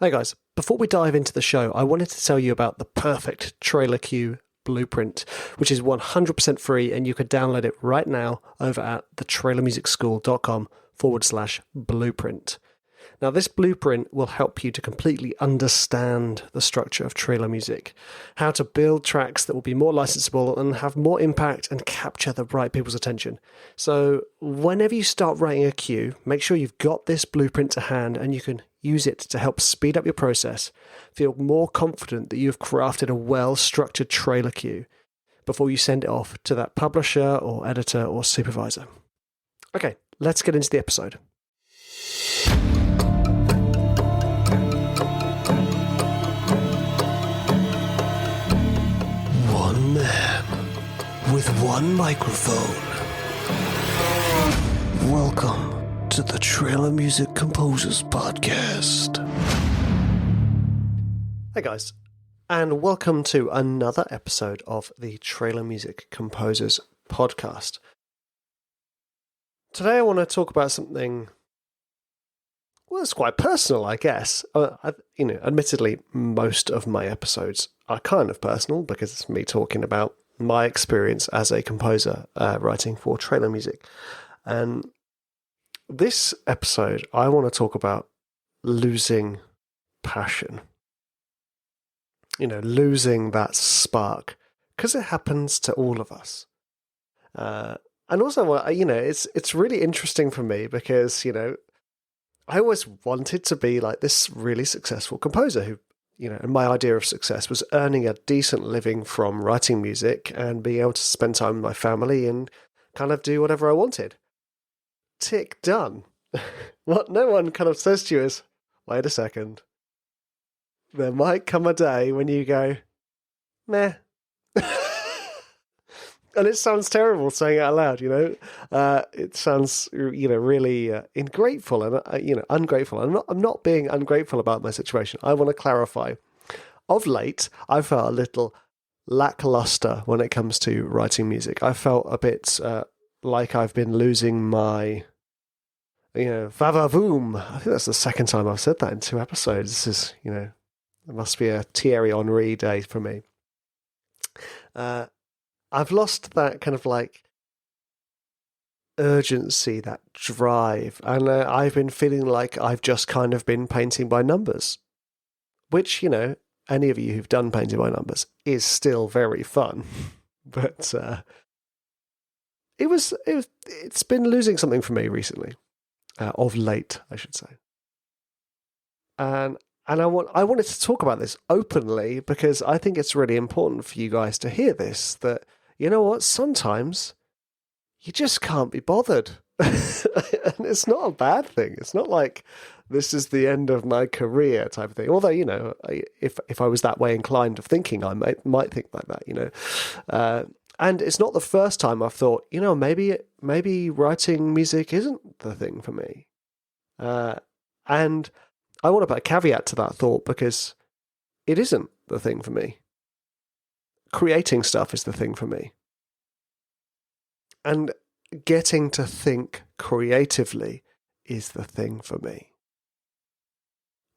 Hey guys, before we dive into the show, I wanted to tell you about the perfect trailer cue blueprint, which is 100% free and you can download it right now over at thetrailermusicschool.com/blueprint. Now, this blueprint will help you to completely understand the structure of trailer music, how to build tracks that will be more licensable and have more impact and capture the right people's attention. So, whenever you start writing a cue, make sure you've got this blueprint to hand and you can use it to help speed up your process, feel more confident that you've crafted a well-structured trailer cue before you send it off to that publisher or editor or supervisor. Okay, let's get into the episode. One man with one microphone. Welcome to the Trailer Music Composers Podcast. Hey guys, and welcome to another episode of the Trailer Music Composers Podcast. Today I want to talk about something, well, it's quite personal, I guess. Admittedly, most of my episodes are kind of personal because it's me talking about my experience as a composer writing for trailer music. And this episode, I want to talk about losing passion. Losing that spark, because it happens to all of us. And also, it's really interesting for me because, I always wanted to be like this really successful composer who, and my idea of success was earning a decent living from writing music and being able to spend time with my family and kind of do whatever I wanted. Tick, done. What no one kind of says to you is, wait a second. There might come a day when you go, meh. And it sounds terrible saying it out loud, it sounds, really ungrateful and, ungrateful. I'm not being ungrateful about my situation. I want to clarify. Of late, I felt a little lackluster when it comes to writing music. I felt a bit like I've been losing my, va-va-voom. I think that's the second time I've said that in 2 episodes. This is, it must be a Thierry Henry day for me. I've lost that kind of like urgency, that drive, and I've been feeling like I've just kind of been painting by numbers, which, any of you who've done painting by numbers is still very fun, but it's been losing something for me recently, of late, I should say, and I wanted to talk about this openly because I think it's really important for you guys to hear this, that, you know what, sometimes you just can't be bothered. And it's not a bad thing. It's not like this is the end of my career type of thing. Although, if I was that way inclined of thinking, I might think like that, and it's not the first time I've thought, maybe writing music isn't the thing for me. And I want to put a caveat to that thought because it isn't the thing for me. Creating stuff is the thing for me. And getting to think creatively is the thing for me.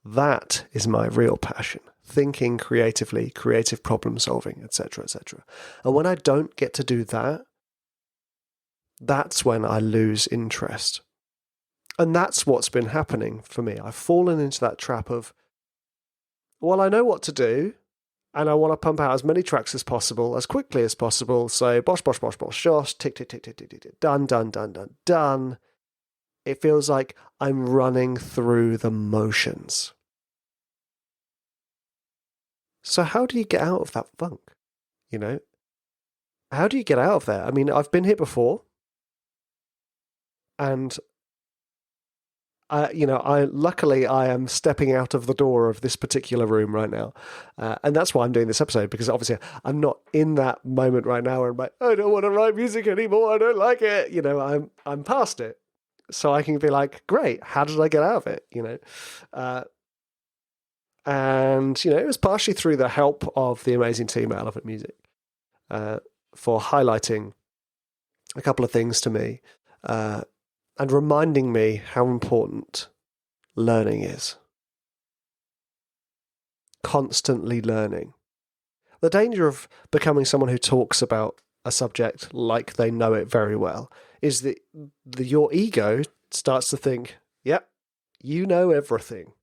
That is my real passion. Thinking creatively, creative problem solving, etc., etc. And when I don't get to do that, that's when I lose interest. And that's what's been happening for me. I've fallen into that trap of, well, I know what to do, and I want to pump out as many tracks as possible, as quickly as possible. So, bosh, bosh, bosh, bosh, josh, tick, tick, tick, tick, tick, tick, done, done, done, done, done. It feels like I'm running through the motions. So how do you get out of that funk? How do you get out of there? I mean, I've been here before, and luckily I am stepping out of the door of this particular room right now. And that's why I'm doing this episode, because obviously I'm not in that moment right now where I'm like, I don't want to write music anymore. I don't like it. I'm past it. So I can be like, great, how did I get out of it? And it was partially through the help of the amazing team at Elephant Music, for highlighting a couple of things to me, and reminding me how important learning is. constantly learning. The danger of becoming someone who talks about a subject like they know it very well is that your ego starts to think, yep, you know everything.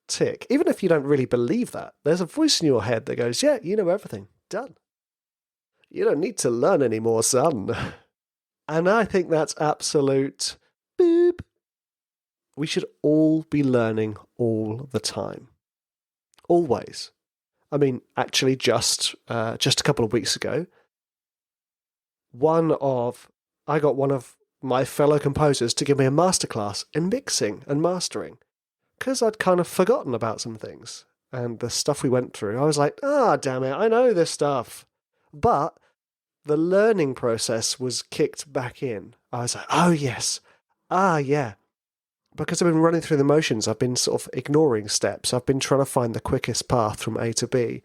Tick. Even if you don't really believe that, there's a voice in your head that goes, yeah, you know everything. Done. You don't need to learn anymore, son. And I think that's absolute boop. We should all be learning all the time. Always. I mean, actually, just a couple of weeks ago, I got one of my fellow composers to give me a masterclass in mixing and mastering, because I'd kind of forgotten about some things. And the stuff we went through, I was like, damn it, I know this stuff. But the learning process was kicked back in. I was like, oh yes, yeah. Because I've been running through the motions, I've been sort of ignoring steps. I've been trying to find the quickest path from A to B,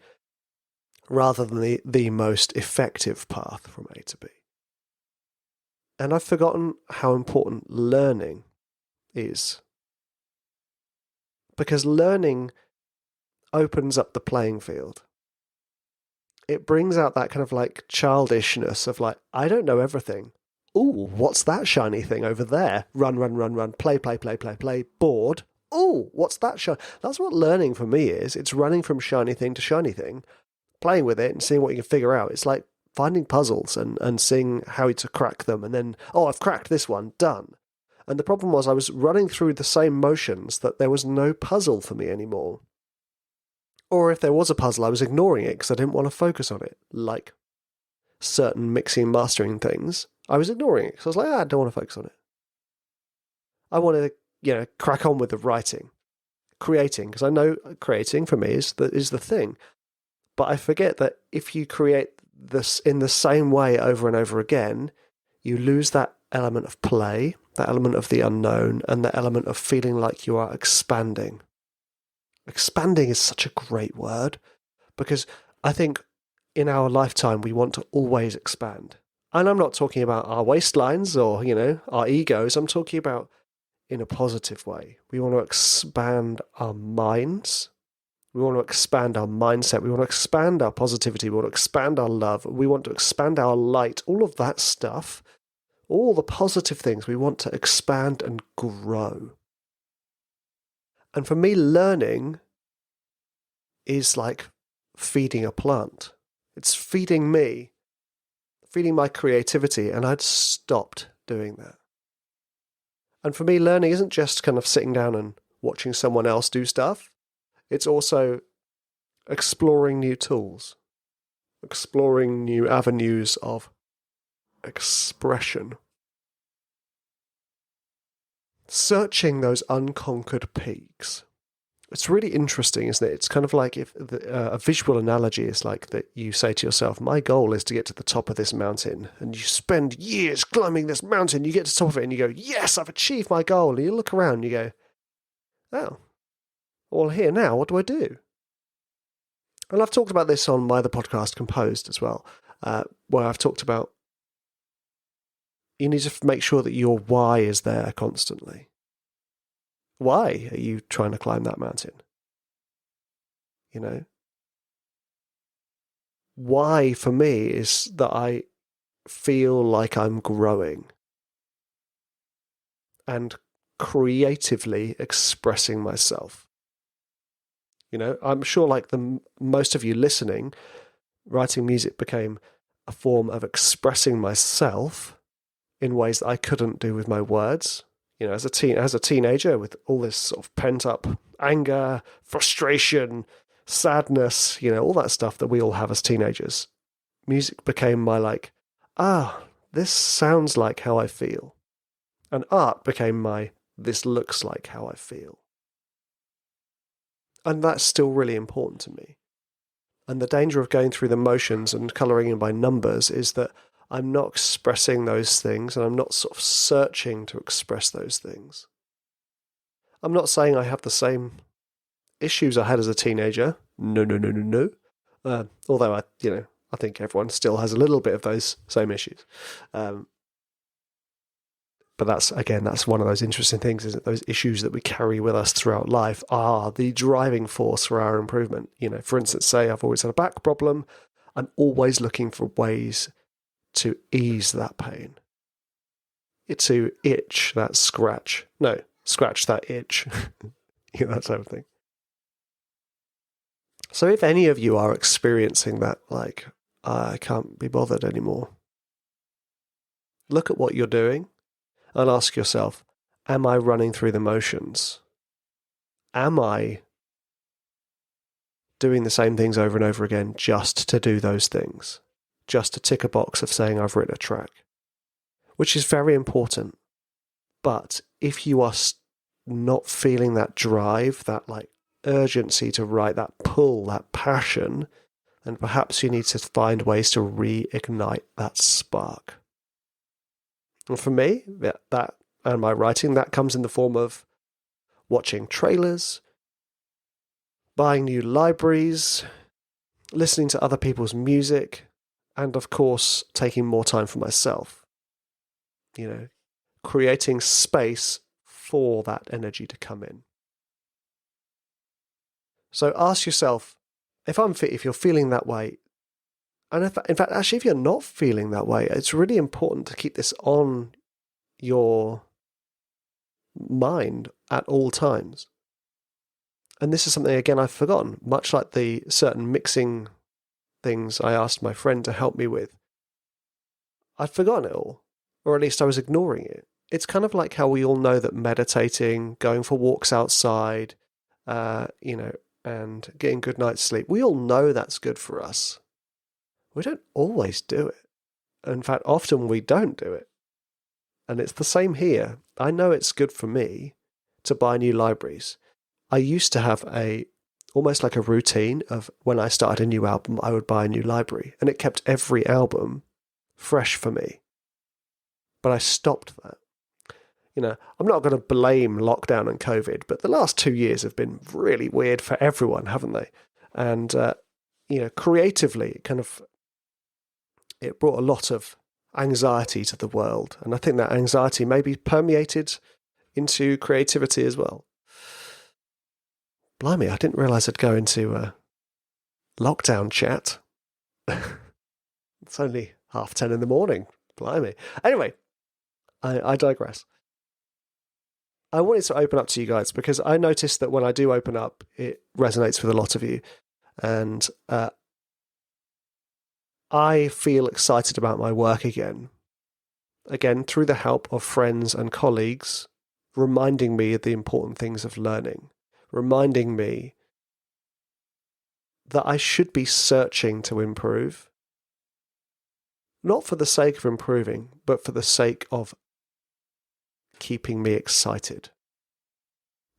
rather than the most effective path from A to B. And I've forgotten how important learning is. Because learning opens up the playing field. It brings out that kind of like childishness of like, I don't know everything. Ooh, what's that shiny thing over there? Run, play, bored. Ooh, what's that shiny? That's what learning for me is. It's running from shiny thing to shiny thing, playing with it and seeing what you can figure out. It's like finding puzzles and seeing how to crack them. And then, I've cracked this one, done. And the problem was I was running through the same motions that there was no puzzle for me anymore. Or if there was a puzzle, I was ignoring it because I didn't want to focus on it. Like certain mixing and mastering things, I was ignoring it because I was like, I don't want to focus on it. I wanted to, crack on with the writing, creating, because I know creating for me is the thing. But I forget that if you create this in the same way over and over again, you lose that element of play, that element of the unknown, and that element of feeling like you are expanding. Expanding is such a great word, because I think in our lifetime we want to always expand. And I'm not talking about our waistlines or, our egos. I'm talking about in a positive way. We want to expand our minds. We want to expand our mindset. We want to expand our positivity. We want to expand our love. We want to expand our light. All of that stuff, all the positive things, we want to expand and grow. And for me, learning is like feeding a plant. It's feeding me, feeding my creativity, and I'd stopped doing that. And for me, learning isn't just kind of sitting down and watching someone else do stuff. It's also exploring new tools, exploring new avenues of expression, searching those unconquered peaks. It's really interesting, isn't it? It's kind of like if a visual analogy is like that you say to yourself, my goal is to get to the top of this mountain. And you spend years climbing this mountain. You get to the top of it and you go, yes, I've achieved my goal. And you look around and you go, oh, well, here now, what do I do? And I've talked about this on my other podcast, Composed, as well, where I've talked about you need to make sure that your why is there constantly. Why are you trying to climb that mountain? Why for me is that I feel like I'm growing and creatively expressing myself. I'm sure like most of you listening, writing music became a form of expressing myself in ways that I couldn't do with my words. As a teenager with all this sort of pent up anger, frustration, sadness, all that stuff that we all have as teenagers. Music became my this sounds like how I feel. And art became my, this looks like how I feel. And that's still really important to me. And the danger of going through the motions and colouring in by numbers is that I'm not expressing those things, and I'm not sort of searching to express those things. I'm not saying I have the same issues I had as a teenager. No. Although I think everyone still has a little bit of those same issues. But that's one of those interesting things, isn't it? Those issues that we carry with us throughout life are the driving force for our improvement. For instance, say I've always had a back problem. I'm always looking for ways to ease that pain. To itch that scratch. No, scratch that itch. That type of thing. So if any of you are experiencing that, like, I can't be bothered anymore, look at what you're doing and ask yourself, am I running through the motions? Am I doing the same things over and over again just to do those things? Just to tick a box of saying I've written a track? Which is very important. But if you are not feeling that drive, that like urgency to write, that pull, that passion, then perhaps you need to find ways to reignite that spark. And for me, that and my writing, that comes in the form of watching trailers, buying new libraries, listening to other people's music, and of course, taking more time for myself. Creating space for that energy to come in. So ask yourself, if you're feeling that way, and in fact, actually, if you're not feeling that way, it's really important to keep this on your mind at all times. And this is something, again, I've forgotten, much like the certain mixing things I asked my friend to help me with. I'd forgotten it all, or at least I was ignoring it. It's kind of like how we all know that meditating, going for walks outside, and getting good night's sleep, we all know that's good for us. We don't always do it. In fact, often we don't do it. And it's the same here. I know it's good for me to buy new libraries. I used to have almost like a routine of when I started a new album, I would buy a new library, and it kept every album fresh for me. But I stopped that. I'm not going to blame lockdown and COVID, but the last 2 years have been really weird for everyone, haven't they? And, creatively, it brought a lot of anxiety to the world. And I think that anxiety maybe permeated into creativity as well. Blimey, I didn't realise I'd go into lockdown chat. It's only 10:30 in the morning. Blimey. Anyway, I digress. I wanted to open up to you guys because I noticed that when I do open up, it resonates with a lot of you. And I feel excited about my work again. Again, through the help of friends and colleagues, reminding me of the important things of learning, reminding me that I should be searching to improve, not for the sake of improving, but for the sake of keeping me excited,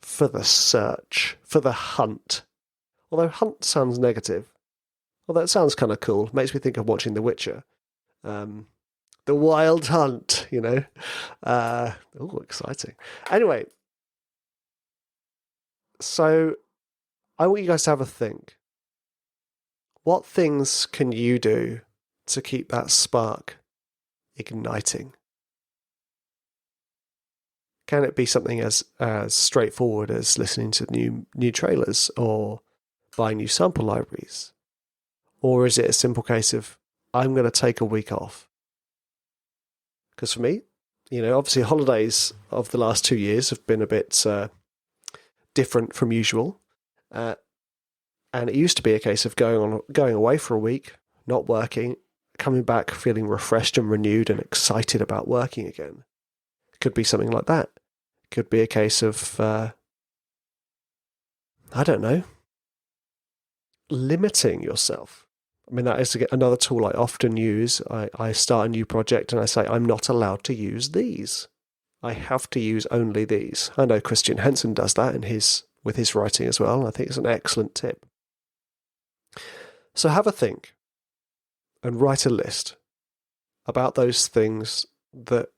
for the search, for the hunt. Although hunt sounds negative, although it sounds kind of cool, makes me think of watching The Witcher. The Wild Hunt, exciting. Anyway, so I want you guys to have a think. What things can you do to keep that spark igniting? Can it be something as straightforward as listening to new trailers or buying new sample libraries? Or is it a simple case of, I'm going to take a week off? Because for me, obviously holidays of the last 2 years have been a bit different from usual. And it used to be a case of going away for a week, not working, coming back feeling refreshed and renewed and excited about working again. It could be something like that. It could be a case of, limiting yourself. I mean, that is another tool I often use. I start a new project and I say, I'm not allowed to use these. I have to use only these. I know Christian Henson does that with his writing as well. I think it's an excellent tip. So have a think and write a list about those things that,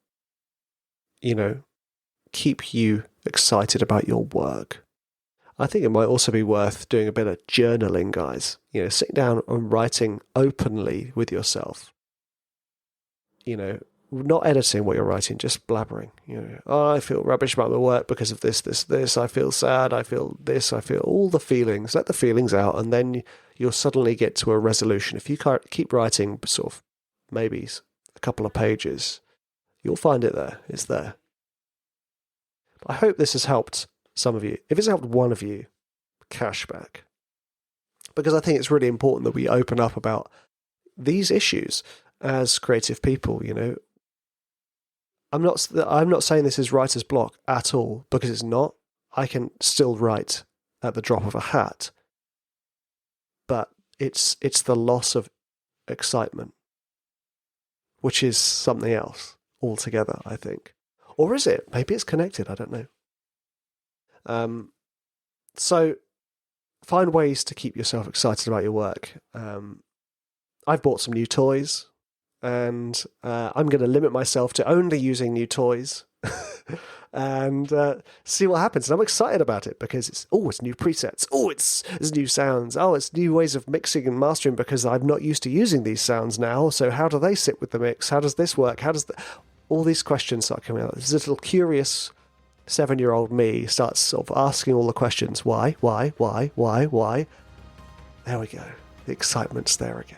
keep you excited about your work. I think it might also be worth doing a bit of journaling, guys. Sitting down and writing openly with yourself. not editing what you're writing, just blabbering. I feel rubbish about my work because of this. I feel sad. I feel this. I feel all the feelings. Let the feelings out, and then you'll suddenly get to a resolution. If you keep writing sort of maybe a couple of pages, you'll find it there. It's there. I hope this has helped some of you. If it's helped one of you, cash back. Because I think it's really important that we open up about these issues as creative people, I'm not saying this is writer's block at all, because it's not. I can still write at the drop of a hat. But it's the loss of excitement, which is something else altogether, I think. Or is it? Maybe it's connected, I don't know. So find ways to keep yourself excited about your work. I've bought some new toys, and I'm going to limit myself to only using new toys and see what happens. And I'm excited about it because it's new presets. It's new sounds. It's new ways of mixing and mastering because I'm not used to using these sounds now. So how do they sit with the mix? How does this work? All these questions start coming out. This little curious 7-year-old me starts sort of asking all the questions. Why? There we go. The excitement's there again.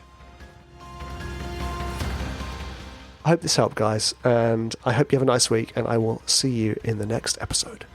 I hope this helped, guys, and I hope you have a nice week, and I will see you in the next episode.